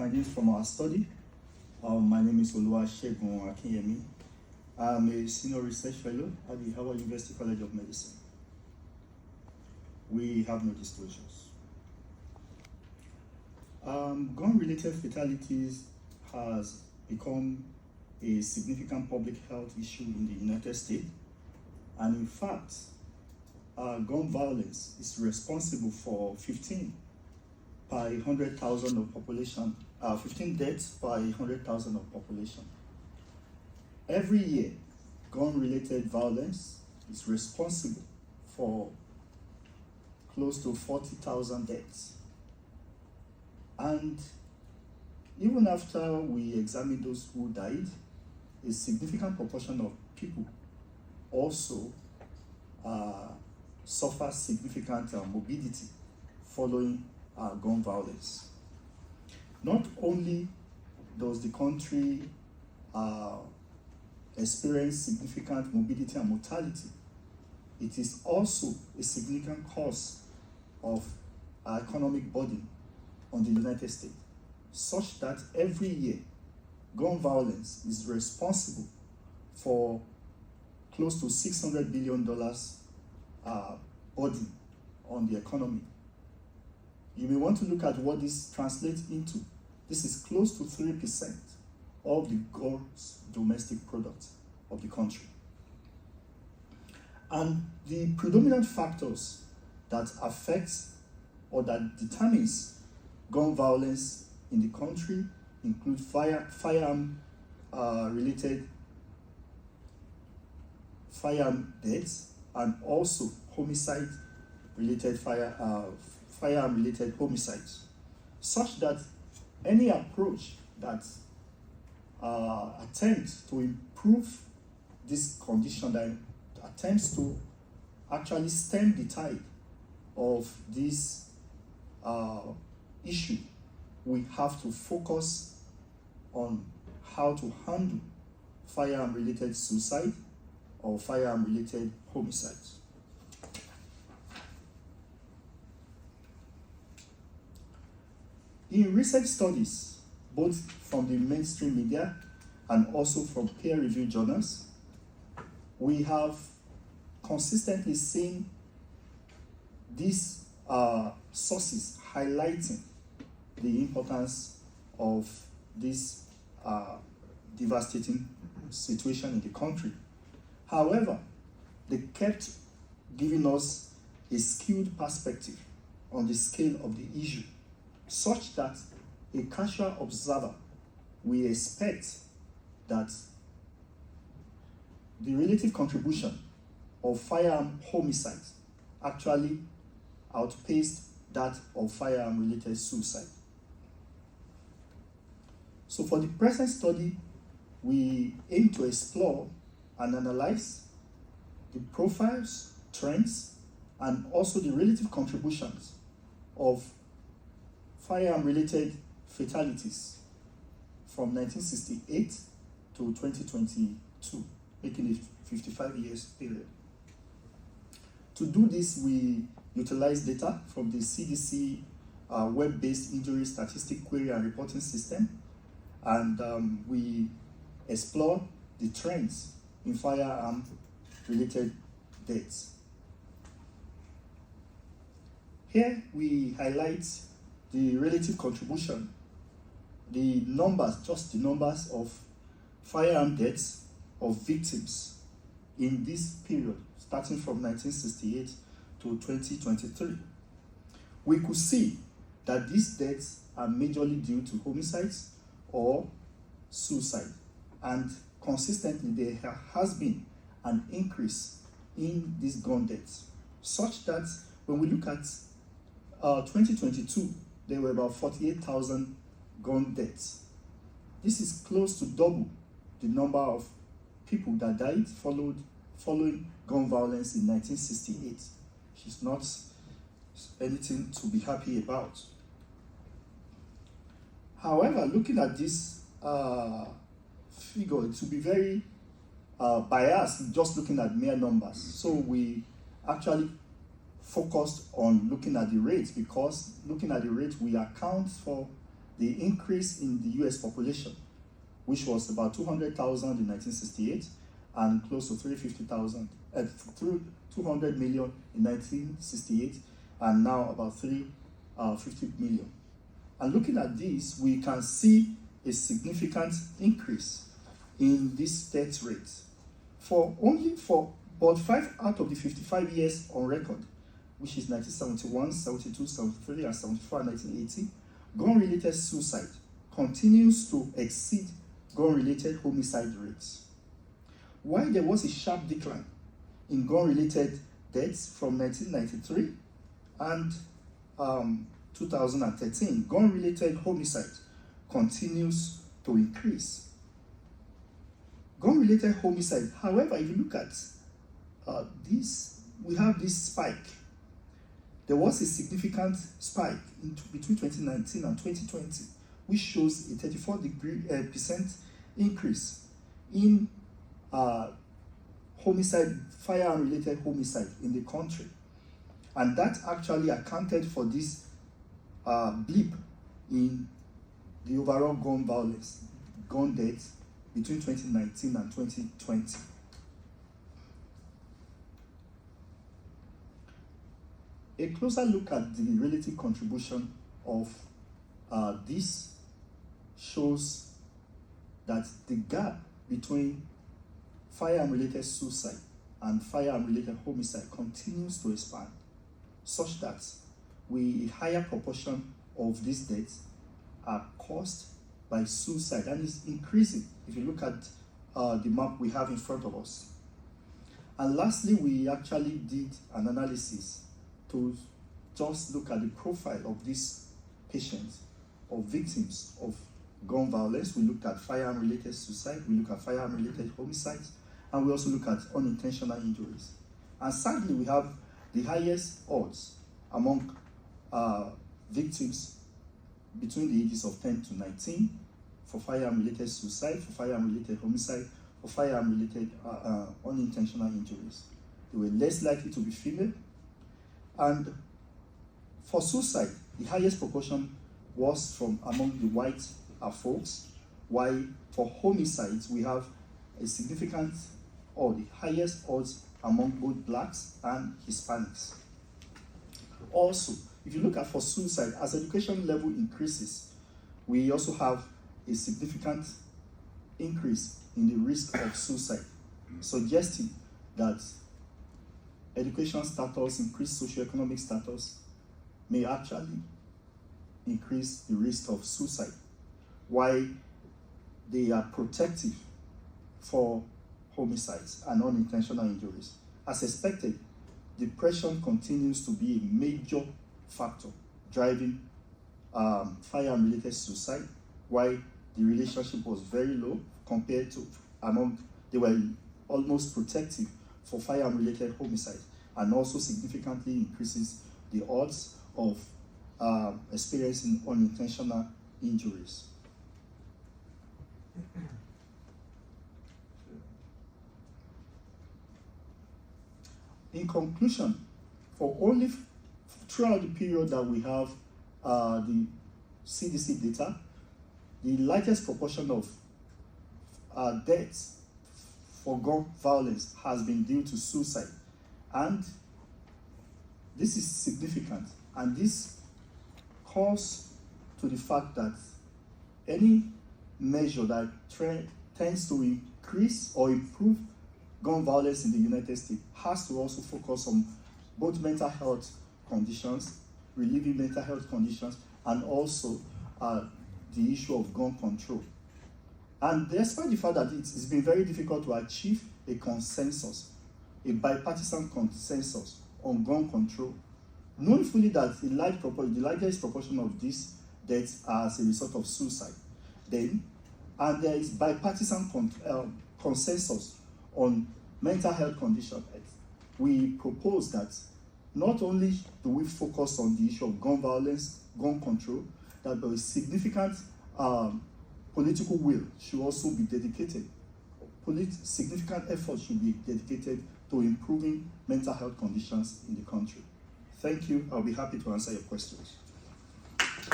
findings from our study. My name is Oluwasegun Akinyemi. I'm a senior research fellow at the Harvard University College of Medicine. We have no disclosures. Gun-related fatalities has become a significant public health issue in the United States, and in fact, gun violence is responsible for 15 per 100,000 of population, 15 deaths per 100,000 of population. Every year, gun-related violence is responsible for close to 40,000 deaths. And even after we examine those who died, a significant proportion of people also suffer significant morbidity following gun violence. Not only does the country experience significant morbidity and mortality, it is also a significant cause of economic burden on the United States, such that every year, gun violence is responsible for close to $600 billion burden on the economy. You may want to look at what this translates into. This is close to 3% of the gross domestic product of the country. And the predominant factors that affect or that determines gun violence in the country include firearm deaths and also homicide-related firearm-related homicides, such that any approach that attempts to improve this condition, that attempts to actually stem the tide of this issue, we have to focus on how to handle firearm-related suicide or firearm-related homicides. In recent studies, both from the mainstream media and also from peer-reviewed journals, we have consistently seen these sources highlighting the importance of this devastating situation in the country. However, they kept giving us a skewed perspective on the scale of the issue, such that a casual observer will expect that the relative contribution of firearm homicides actually outpaced that of firearm-related suicide. So for the present study, we aim to explore and analyze the profiles, trends, and also the relative contributions of firearm-related fatalities from 1968 to 2022, making it 55 years period. To do this, we utilize data from the CDC web-based injury statistic query and reporting system, and we explore the trends in firearm-related deaths. Here we highlight the relative contribution, the numbers, just the numbers of firearm deaths of victims in this period, starting from 1968 to 2023. We could see that these deaths are majorly due to homicides or suicide, and consistently there has been an increase in these gun deaths, such that when we look at 2022, there were about 48,000 gun deaths. This is close to double the number of people that died following gun violence in 1968, which is not anything to be happy about. However, looking at this figure, it will be very biased just looking at mere numbers. So we actually focused on looking at the rates, because looking at the rates, we account for the increase in the US population, which was about 200,000 in 1968 and close to 350,000, 200 million in 1968 and now about 350 million. And looking at this, we can see a significant increase in this death rate. For about 5 out of the 55 years on record, which is 1971, 72, 73, and 74, and 1980, gun-related suicide continues to exceed gun-related homicide rates. While there was a sharp decline in gun-related deaths from 1993 and 2013, gun-related homicide continues to increase. Gun-related homicide, however, if you look at this, we have this spike. There was a significant spike between 2019 and 2020, which shows a 34% increase in homicide, firearm-related homicide in the country. And that actually accounted for this blip in the overall gun violence, gun deaths between 2019 and 2020. A closer look at the relative contribution of this shows that the gap between firearm-related suicide and firearm-related homicide continues to expand, such that a higher proportion of these deaths are caused by suicide, and is increasing if you look at the map we have in front of us. And lastly, we actually did an analysis to just look at the profile of these patients or victims of gun violence. We looked at firearm-related suicide, we look at firearm-related homicides, and we also look at unintentional injuries. And sadly, we have the highest odds among victims between the ages of 10 to 19 for firearm-related suicide, for firearm-related homicide, for firearm-related unintentional injuries. They were less likely to be female. And for suicide, the highest proportion was from among the white folks, while for homicides, we have a significant, or the highest odds among both blacks and Hispanics. Also, if you look at for suicide, as education level increases, we also have a significant increase in the risk of suicide, suggesting that education status, increased socioeconomic status, may actually increase the risk of suicide, while they are protective for homicides and unintentional injuries. As expected, depression continues to be a major factor driving firearm-related suicide, while the relationship was very low compared to they were almost protective for firearm-related homicide, and also significantly increases the odds of experiencing unintentional injuries. In conclusion, for only throughout the period that we have the CDC data, the largest proportion of deaths for gun violence has been due to suicide. And this is significant, and this calls to the fact that any measure that tends to increase or improve gun violence in the United States has to also focus on both mental health conditions, relieving mental health conditions, and also the issue of gun control. And despite the fact that it's been very difficult to achieve a consensus, a bipartisan consensus on gun control, knowing fully that the largest proportion of these deaths are as a result of suicide, and there is bipartisan consensus on mental health conditions, we propose that not only do we focus on the issue of gun violence, gun control, that there is significant political will should also be dedicated. Significant effort should be dedicated to improving mental health conditions in the country. Thank you. I'll be happy to answer your questions.